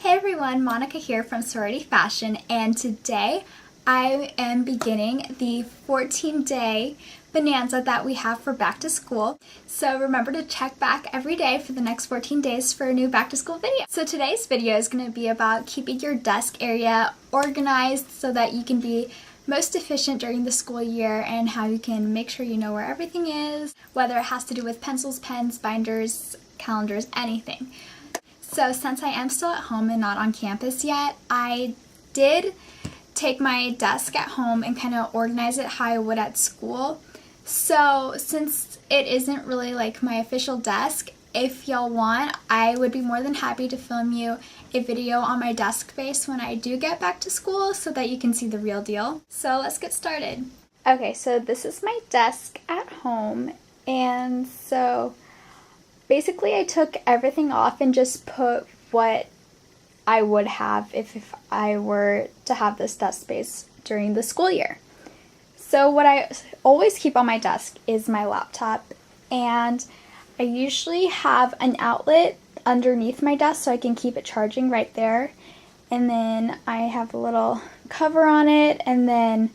Hey everyone, Monica here from Sorority Fashion, and today I am beginning the 14-day bonanza that we have for back to school. So remember to check back every day for the next 14 days for a new back to school video. So today's video is going to be about keeping your desk area organized so that you can be most efficient during the school year and how you can make sure you know where everything is, whether it has to do with pencils, pens, binders, calendars, anything. So since I am still at home and not on campus yet, I did take my desk at home and kind of organize it how I would at school. So since it isn't really like my official desk, if y'all want, I would be more than happy to film you a video on my desk space when I do get back to school so that you can see the real deal. So let's get started. Okay, so this is my desk at home, and so basically I took everything off and just put what I would have if I were to have this desk space during the school year. So what I always keep on my desk is my laptop, and I usually have an outlet underneath my desk so I can keep it charging right there. And then I have a little cover on it, and then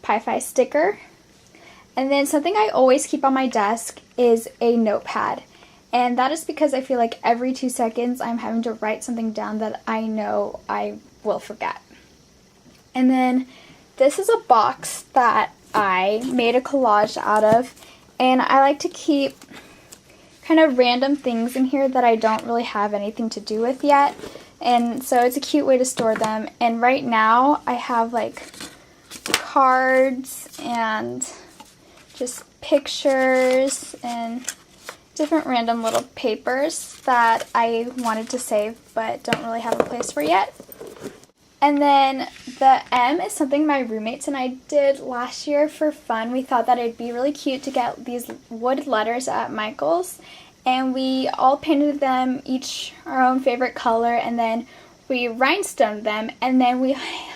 Pi-Fi sticker. And then something I always keep on my desk is a notepad. And that is because I feel like every 2 seconds I'm having to write something down that I know I will forget. And then this is a box that I made a collage out of, and I like to keep kind of random things in here that I don't really have anything to do with yet. And so it's a cute way to store them. And right now I have like cards and just pictures and different random little papers that I wanted to save but don't really have a place for yet. And then the M is something my roommates and I did last year for fun. We thought that it'd be really cute to get these wood letters at Michael's, and we all painted them each our own favorite color, and then we rhinestoned them, and then we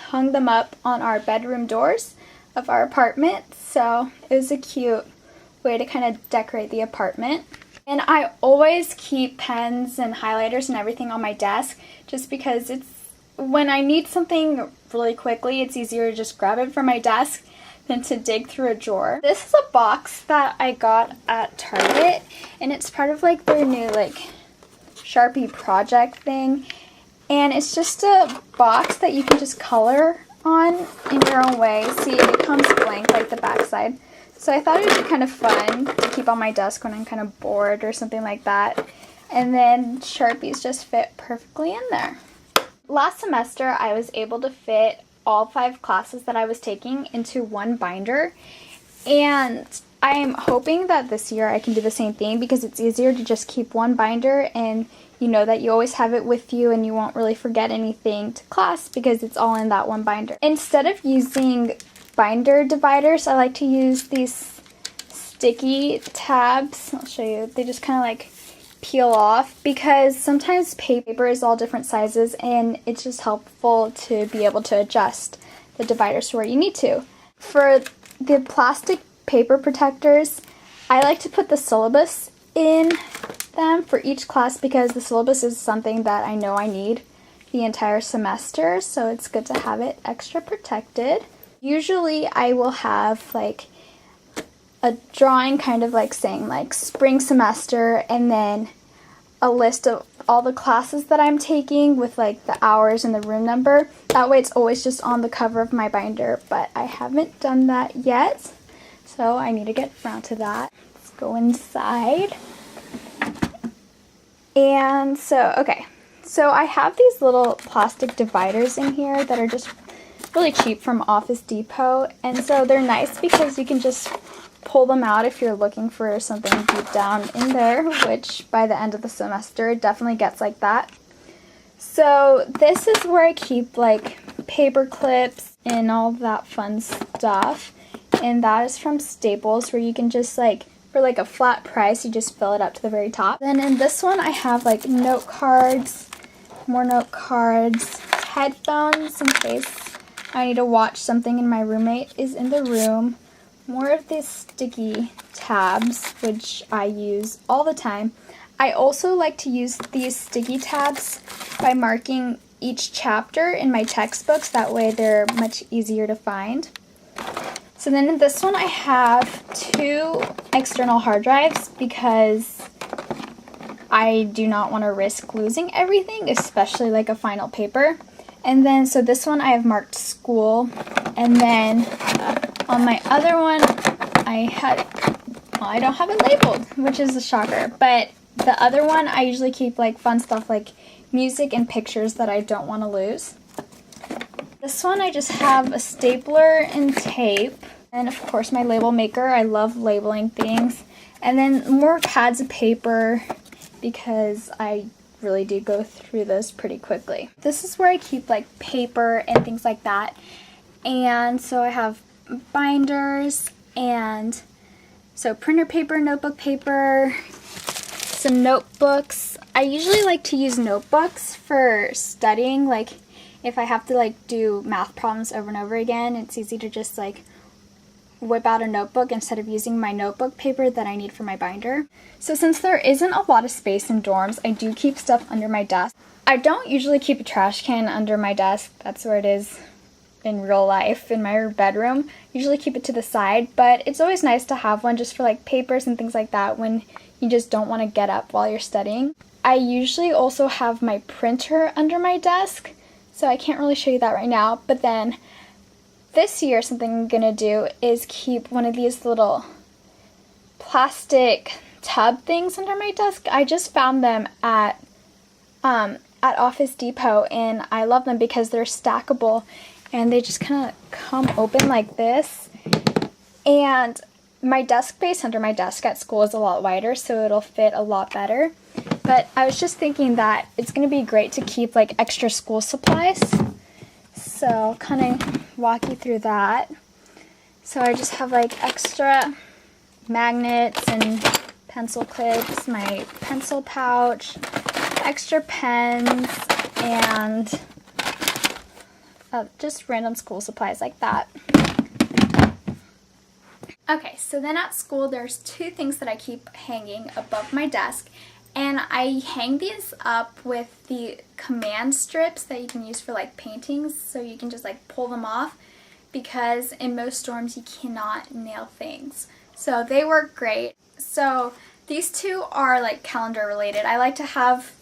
hung them up on our bedroom doors of our apartment. So it was a cute way to kind of decorate the apartment. And I always keep pens and highlighters and everything on my desk just because it's when I need something really quickly, it's easier to just grab it from my desk than to dig through a drawer. This is a box that I got at Target, and it's part of like their new like Sharpie project thing. And it's just a box that you can just color on in your own way. See, it comes blank like the backside. So I thought it would be kind of fun to keep on my desk when I'm kind of bored or something like that. And then Sharpies just fit perfectly in there. Last semester, I was able to fit all 5 classes that I was taking into one binder. And I'm hoping that this year I can do the same thing because it's easier to just keep one binder, and you know that you always have it with you and you won't really forget anything to class because it's all in that one binder. Instead of using binder dividers, I like to use these sticky tabs. I'll show you. They just kind of like peel off because sometimes paper is all different sizes, and it's just helpful to be able to adjust the dividers to where you need to. For the plastic paper protectors, I like to put the syllabus in them for each class because the syllabus is something that I know I need the entire semester, so it's good to have it extra protected. Usually I will have like a drawing kind of like saying like spring semester, and then a list of all the classes that I'm taking with like the hours and the room number. That way it's always just on the cover of my binder, but I haven't done that yet, so I need to get around to that. Let's go inside. And so, okay, so I have these little plastic dividers in here that are just really cheap from Office Depot, and so they're nice because you can just pull them out if you're looking for something deep down in there, which by the end of the semester it definitely gets like that. So this is where I keep like paper clips and all that fun stuff, and that is from Staples, where you can just like for like a flat price you just fill it up to the very top. Then in this one I have like note cards, more note cards, headphones in case I need to watch something and my roommate is in the room, more of these sticky tabs, which I use all the time. I also like to use these sticky tabs by marking each chapter in my textbooks. That way they're much easier to find. So then in this one I have 2 external hard drives because I do not want to risk losing everything, especially like a final paper. And then, so this one I have marked school. And then on my other one, I don't have it labeled, which is a shocker. But the other one, I usually keep like fun stuff like music and pictures that I don't want to lose. This one, I just have a stapler and tape. And of course, my label maker. I love labeling things. And then more pads of paper, because I really do go through this pretty quickly. This is where I keep like paper and things like that. And so I have binders and so printer paper, notebook paper, some notebooks. I usually like to use notebooks for studying. Like if I have to like do math problems over and over again, it's easy to just like whip out a notebook instead of using my notebook paper that I need for my binder. So since there isn't a lot of space in dorms, I do keep stuff under my desk. I don't usually keep a trash can under my desk. That's where it is in real life, in my bedroom. Usually keep it to the side, but it's always nice to have one just for like papers and things like that when you just don't want to get up while you're studying. I usually also have my printer under my desk, so I can't really show you that right now, but then this year, something I'm going to do is keep one of these little plastic tub things under my desk. I just found them at Office Depot, and I love them because they're stackable, and they just kind of come open like this. And my desk space under my desk at school is a lot wider, so it'll fit a lot better. But I was just thinking that it's going to be great to keep like extra school supplies. So I'll kind of walk you through that. So I just have like extra magnets and pencil clips, my pencil pouch, extra pens, and just random school supplies like that. Okay, so then at school there's 2 things that I keep hanging above my desk. And I hang these up with the command strips that you can use for like paintings, so you can just like pull them off, because in most dorms you cannot nail things. So they work great. So these 2 are like calendar related. I like to have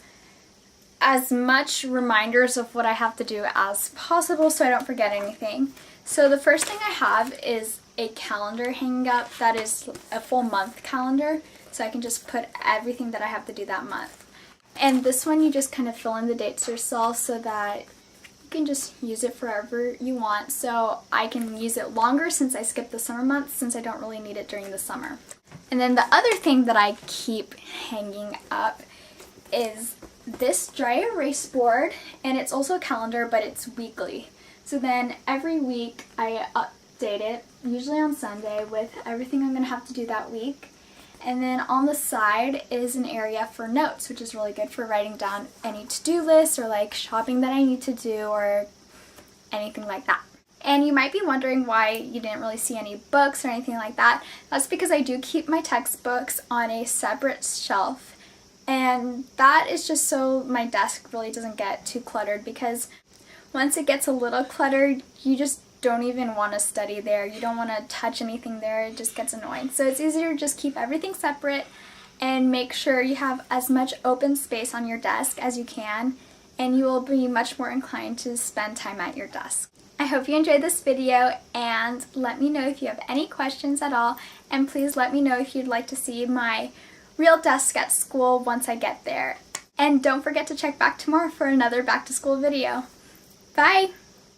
as much reminders of what I have to do as possible so I don't forget anything. So the first thing I have is a calendar hanging up that is a full month calendar. So I can just put everything that I have to do that month. And this one you just kind of fill in the dates yourself so that you can just use it forever you want. So I can use it longer since I skipped the summer months, since I don't really need it during the summer. And then the other thing that I keep hanging up is this dry erase board, and it's also a calendar, but it's weekly. So then every week I update it, usually on Sunday, with everything I'm going to have to do that week. And then on the side is an area for notes, which is really good for writing down any to-do lists or like shopping that I need to do or anything like that. And you might be wondering why you didn't really see any books or anything like that. That's because I do keep my textbooks on a separate shelf. And that is just so my desk really doesn't get too cluttered, because once it gets a little cluttered, you just don't even want to study there. You don't want to touch anything there. It just gets annoying. So it's easier to just keep everything separate and make sure you have as much open space on your desk as you can, and you will be much more inclined to spend time at your desk. I hope you enjoyed this video, and let me know if you have any questions at all, and please let me know if you'd like to see my real desk at school once I get there. And don't forget to check back tomorrow for another back to school video. Bye!